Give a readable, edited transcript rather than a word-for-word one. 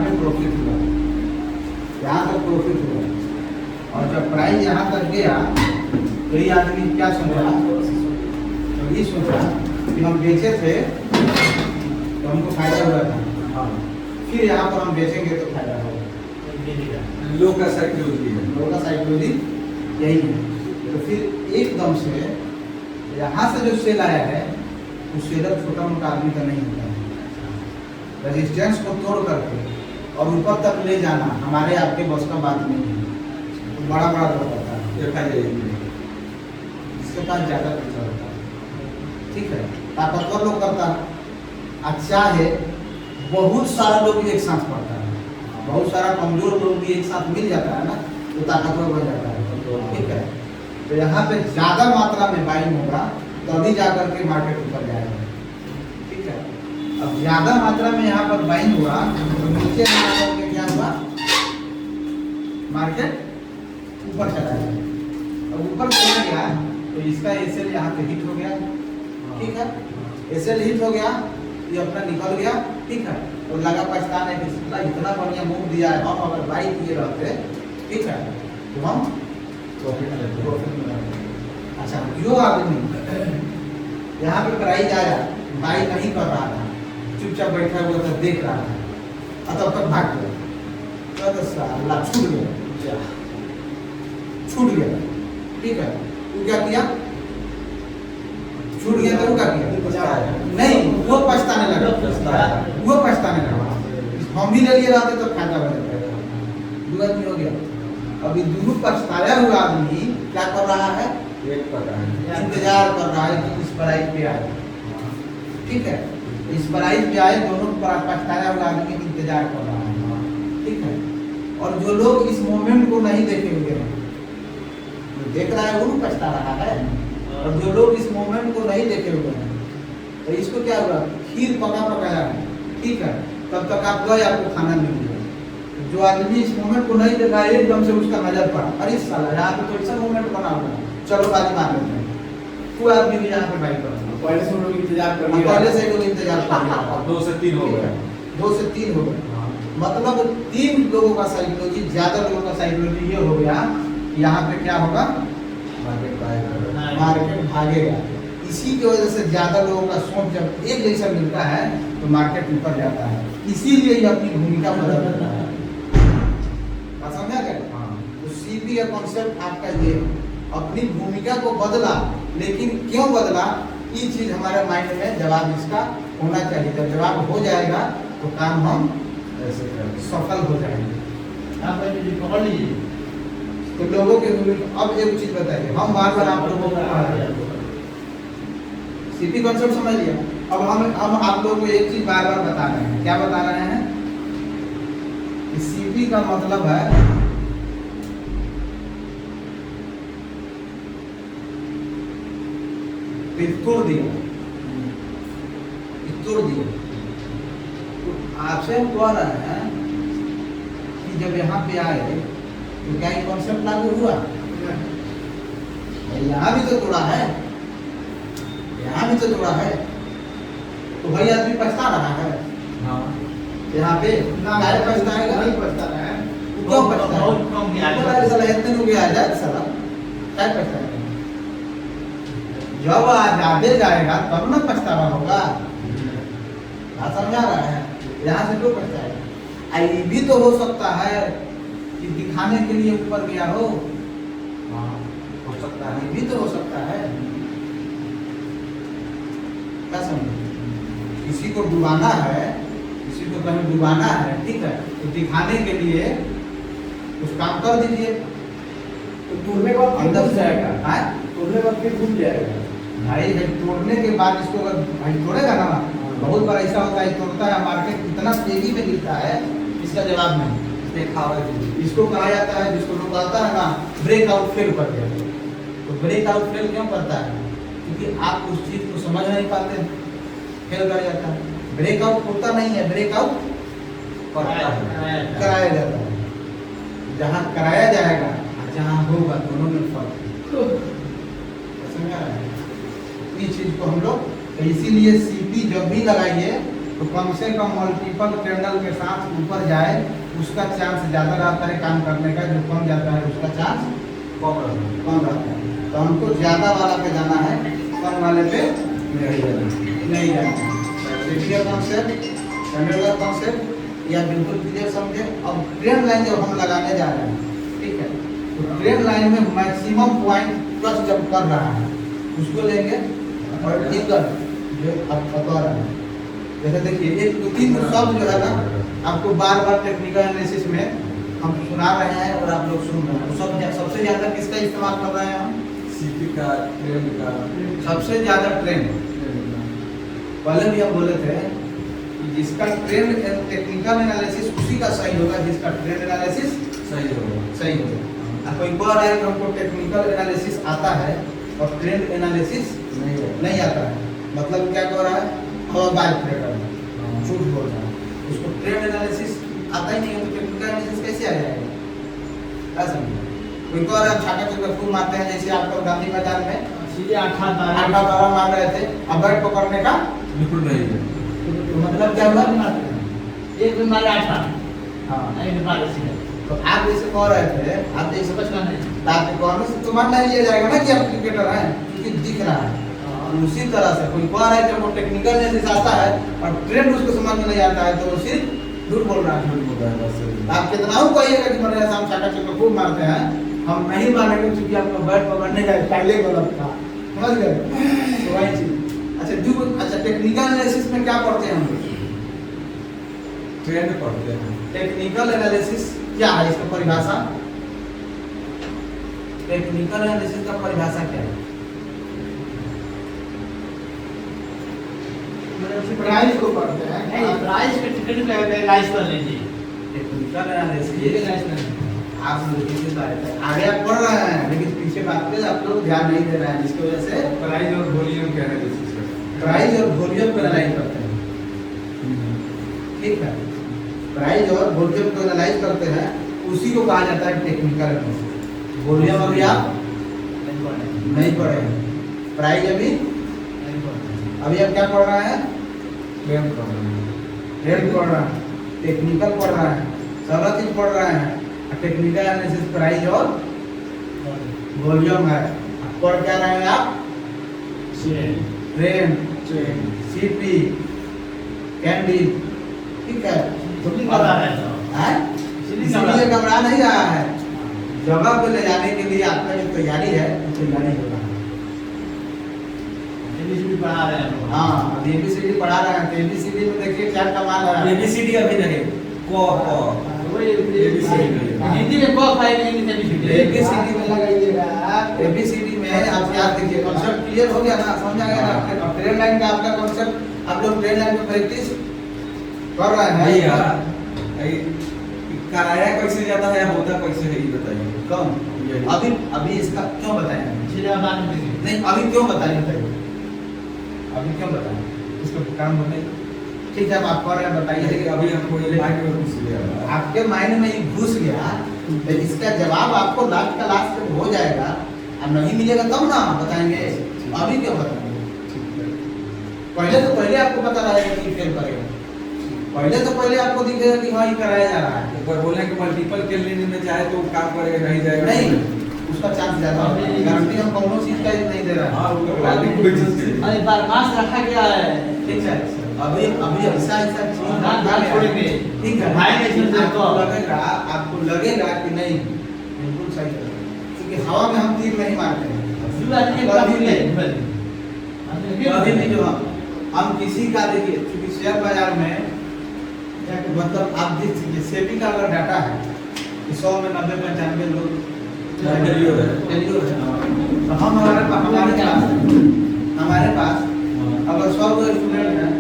पे प्रॉफिट हुआ, यहाँ तक प्रॉफिट हुआ। और जब प्राइस यहाँ तक गया तो ये आदमी क्या सोचा, तो ये सोचा कि हम बेचे थे तो हमको फायदा हुआ था, फिर यहाँ पर हम बेचेंगे तो फायदा होगा। लोग का साइकोलॉजी है, लोगों का साइकोलॉजी यही है। तो फिर एकदम से यहाँ से जो सेल आया है वो सेलर छोटा मोटा आदमी का नहीं होता है। रेजिस्टेंस को तोड़ करके और ऊपर तक ले जाना हमारे आपके बस का बात नहीं है। तो बड़ा बड़ा लोग होता है, इसके पास ज़्यादा पैसा होता है, ठीक है, ताकतवर लोग करता है। अच्छा है, बहुत सारा लोग भी एक साथ पढ़ता है, बहुत सारा कमजोर लोग भी एक साथ मिल जाता है ना, तो ताकतवर बन जाता है, ठीक है। तो यहाँ पे ज़्यादा मात्रा में बाइंग होगा तभी जाकर के मार्केट ऊपर जाएगा, ठीक है। अब ज़्यादा मात्रा में यहाँ पर बाइंग हुआ तो नीचे जाकर के क्या हुआ, मार्केट ऊपर चला गया। अब ऊपर चला गया तो इसका एसएल यहाँ पे हिट हो गया, ठीक है, एसएल हिट हो गया, ये अपना निकल गया, ठीक है। और लगा पछताने कि इतना बढ़िया मूव दिया है, हम अगर बाई किए रहते, ठीक है, तो हम प्रॉफिट में रहते। अच्छा, जो आदमी यहाँ पे प्राइस आया, बाई नहीं कर रहा था, चुपचाप बैठा हुआ था, देख रहा था, तब तक भाग गया, तो साला छूट गया, ठीक है। तू क्या किया, छूट गया तो क्या किया, नहीं, वो पछताने लगा, हम भी ले लिए रहते तो फायदा हो जाता, दो आदमी हो गया। अभी दोनों पछताया हुआ आदमी क्या कर रहा है, इंतजार कर रहा है कि इस प्राइस पे आए, ठीक है, इस प्राइस पे आए, दोनों पछताया हुआ आदमी इंतजार कर रहा है, ठीक है। और जो लोग इस मोमेंट को नहीं देखे हुए हैं, जो देख रहा है वो पछता रहा है, और जो लोग इस मोमेंट को नहीं देखे हुए हैं, तो इसको क्या हुआ, खीर पकाया है, ठीक है, तब तक आप गए, आपको खाना मिल गया। जो आदमी इस मोमेंट को नहीं देखा, एकदम से उसका नजर पड़ा, अरे साला यहाँ पे तो ऐसा मोमेंट बना हुआ है, चलो बाजी मार लेते हैं, कोई आदमी भी यहाँ पे बाइक कर, पहले से लोग इंतजार कर रहे हैं, पहले से लोग इंतजार कर रहे हैं, 2 से 3 हो गया, 2 से 3 हो गया, मतलब 3 लोगों का साइकोलॉजी, ज्यादा लोगों का साइकोलॉजी ये हो गया कि यहाँ पे क्या होगा, मार्केट भागेगा। इसी की वजह से ज्यादा लोगों का सोच जब एक जैसा मिलता है तो मार्केट ऊपर जाता है, इसीलिए ये अपनी भूमिका बदल देता है। समझा क्या? तो सीपी का कॉन्सेप्ट आपका ये अपनी भूमिका को बदला, लेकिन क्यों बदला, ये चीज हमारे माइंड में जवाब इसका होना चाहिए। जब जवाब हो जाएगा तो काम हम सफल हो जाएंगे। आप पकड़ लीजिए। तो लोगों के अब एक चीज बताइए, हम बार बार आप लोगों को सीपी कॉन्सेप्ट समझ लिया। अब हम आप लोगों को एक चीज बार बार बता रहे हैं, क्या बता रहे हैं, सीपी का मतलब है तोड़ दिया। तो आपसे हम कह रहे हैं कि जब यहाँ पे आए तो क्या ये कॉन्सेप्ट लागू हुआ, यहाँ भी तो तोड़ा है, यहाँ भी तो तोड़ा है, तो भाई आदमी पछता रहा है, यहाँ पे ना पछताएगा, नहीं पछता रहा है, क्यों पछता है, साला इतने लोग आ जाए, साला क्या पछताएगा, जब आगे जाएगा तब ना पछतावा होगा। समझा रहा है, यहाँ से क्यों पछताएगा। ये भी तो हो सकता है कि दिखाने के लिए ऊपर गया हो सकता है, ये भी तो हो सकता है। क्या समझे, किसी को डुबाना है, किसी को कहीं डुबाना है, ठीक है, तो दिखाने के लिए कुछ काम कर दीजिए, तो तोड़ने का अंदर जाएगा, तोड़ने का फिर घूम जाएगा भाई। जब तोड़ने के बाद इसको अगर भाई तोड़ेगा ना, बहुत बार ऐसा होता है, तोड़ता है, मार्केट इतना तेजी में गिरता है, इसका जवाब नहीं, इसको कहा जाता है, जिसको लोग कहता है ना ब्रेकआउट फेल कर गया। तो ब्रेकआउट फेल क्यों करता है, क्योंकि आप उस चीज को समझ नहीं पाते, फेल कर जाता है। ब्रेकआउट होता नहीं है, ब्रेकआउट कराया जाता है। जहाँ कराया जाएगा जहाँ होगा, दोनों में फर्क समझा रहा है। इस चीज को हम लोग, इसीलिए सीपी जब भी लगाइए तो तो कम से कम मल्टीपल कैंडल के साथ ऊपर जाए, उसका चांस ज़्यादा रहता है काम करने का। जो कम जाता है उसका चांस कम रहता कम रहता है। तो हमको ज़्यादा वाला पे जाना है, कम वाले पे नहीं जाना है। क्लियर कॉन्सेप्ट, स्टैंडर्ड कॉन्सेप्ट या बिल्कुल क्लियर समझे। अब ट्रेन लाइन जब हम लगाने जा रहे हैं, ठीक है, तो ट्रेन लाइन में मैक्सिमम पॉइंट प्लस जब कर रहा है उसको लेंगे और इक्वल जो आप बता रहे हैं। जैसे देखिए एक दो तीन शब्द जो है ना आपको बार बार टेक्निकल एनालिसिस में हम सुना रहे हैं और आप लोग सुन रहे हैं। तो सबसे ज़्यादा किसका इस्तेमाल कर रहे हैं हम? सीपी का, ट्रेन का। सबसे ज़्यादा ट्रेन। पहले भी हम बोले थे कि जिसका ट्रेंड टेक्निकल एनालिसिस उसी का सही होगा, जिसका ट्रेंड एनालिसिस सही होगा। सही होगा। अब कोई कह रहा है कि हमको टेक्निकल एनालिसिस आता है और ट्रेंड एनालिसिस नहीं आता है, मतलब क्या कह रहा है? बात कर झूठ बोल रहा है। उसको ट्रेंड एनालिसिस आता ही नहीं है तो टेक्निकल एनालिसिस कैसे आ जाएगा? क्या समझे? कोई कह रहा है छाका चौका फूल मारते हैं, जैसे आप लोग गांधी मैदान में सीधे आठा आटा तारा मार रहे थे, अब बैट पकड़ने का बिल्कुल नहीं है। तो मतलब क्या हुआ? एक दिन मारे आठा, हाँ, एक दिन मारे सीधा। तो आप जैसे कह रहे थे, आप जैसे समझना नहीं। आपके कहने से तो मान लिया जाएगा ना कि आप क्रिकेटर हैं, क्योंकि दिख रहा है। उसी तरह से कोई कह रहा है कि हमको टेक्निकल एनालिसिस आता है और ट्रेंड उसको समझ में नहीं आता है, तो वो सिर्फ झूठ बोल रहा है। झूठ बोल रहा है बस। आप कितना ही कहिएगा कि मेरे साथ छक्का चौका खूब मारते हैं, हम नहीं मानेंगे क्योंकि आपको बैट पकड़ने का पहले गलत था। समझ गए? तो वही चीज। अच्छा टेक्निकल एनालिसिस में क्या पढ़ते हैं हम लोग? ट्रेंड पढ़ते हैं। टेक्निकल एनालिसिस क्या है, इसका परिभाषा? टेक्निकल एनालिसिस का परिभाषा क्या है? प्राइस को पढ़ते हैं। नहीं, प्राइस का टिकट का एनालाइज कर लीजिए। टेक्निकल एनालिसिस ये एनालाइज कर लीजिए। आप लोग किसी बात है आगे आप पढ़ रहे हैं, लेकिन पीछे बात पे आप लोग ध्यान नहीं दे रहे हैं, जिसकी वजह से प्राइस और वॉल्यूम का एनालिसिस करते हैं। प्राइस और वॉल्यूम को एनालाइज करते हैं। ठीक है, प्राइस और वॉल्यूम को एनालाइज करते हैं, उसी को कहा जाता है टेक्निकल एनालिसिस। वॉल्यूम अभी आप नहीं पढ़े हैं, प्राइस अभी आप क्या पढ़ रहे हैं? ट्रेंड पढ़ रहे हैं। ट्रेंड पढ़ रहे हैं, टेक्निकल पढ़ रहे हैं, सारा चीज पढ़ रहे हैं। टेक्निकल एनालिसिस प्राइस और वॉल्यूम है। पढ़ क्या रहे हैं आप? ट्रेंड, सीपी, कैंडिल, ठीक है। इसलिए घबरा नहीं रहा है, जगह पे ले जाने के लिए आपका जो तैयारी है वो तैयारी हो रहा है। एबीसीडी पढ़ा रहे हैं। हाँ, अब एबीसीडी पढ़ा रहे हैं, तो एबीसीडी में देखिए क्या कमाल है। एबीसीडी अभी नहीं, क हिंदी में क फाइल इंग्लिश में एबीसीडी। एबीसीडी में लगाइएगा। एबीसीडी में आप याद देखिए, कॉन्सेप्ट क्लियर हो गया ना, समझ आ गया ना? अब ट्रेन लाइन का आपका कॉन्सेप्ट आप लोग ट्रेन लाइन में प्रैक्टिस कर रहे हैं। भैया कराया कैसे जाता है, होता कैसे है, ये बताइए। कौन अभी इसका क्यों बताएं? सीधा बात नहीं। नहीं, अभी क्यों बताएं? अभी क्यों बताएं? इसका काम बताइए। ठीक है, आप कर रहे हैं, बताइए। लेकिन अभी हमको ये माइंड में घुस गया, आपके माइंड में ये घुस गया, तो इसका जवाब आपको लास्ट का लास्ट में हो जाएगा। अब नहीं मिलेगा तब ना बताएंगे, अभी क्यों बताएंगे? पहले आपको पता रहेगा कि फेल करेगा। पहले आपको दिखेगा कि हाँ ये कराया जा रहा है। ऊपर बोले कि मल्टीपल के लेने में चाहे तो काम करेगा, नहीं जाएगा। नहीं, उसका चांस ज्यादा है। गारंटी हम कोनो चीज का नहीं दे रहे हैं। हाँ, वो तो बिजनेस के लिए। अरे बर्खास्त रखा गया है। ठीक है, अभी ऐसा चीज छोड़ेंगे। ठीक है भाई ने सुन देखो। आपको लगेगा कि नहीं बिल्कुल सही है, क्योंकि हवा में हम तीर नहीं मारते हैं। कभी भी जो हम किसी का देखिए, क्योंकि शेयर बाजार में मतलब आप देख सकते सेबी का अगर डाटा है कि 100 में 90-95 लोग टेलियो है। तो हम हमारे पास अगर 100 स्टूडेंट हैं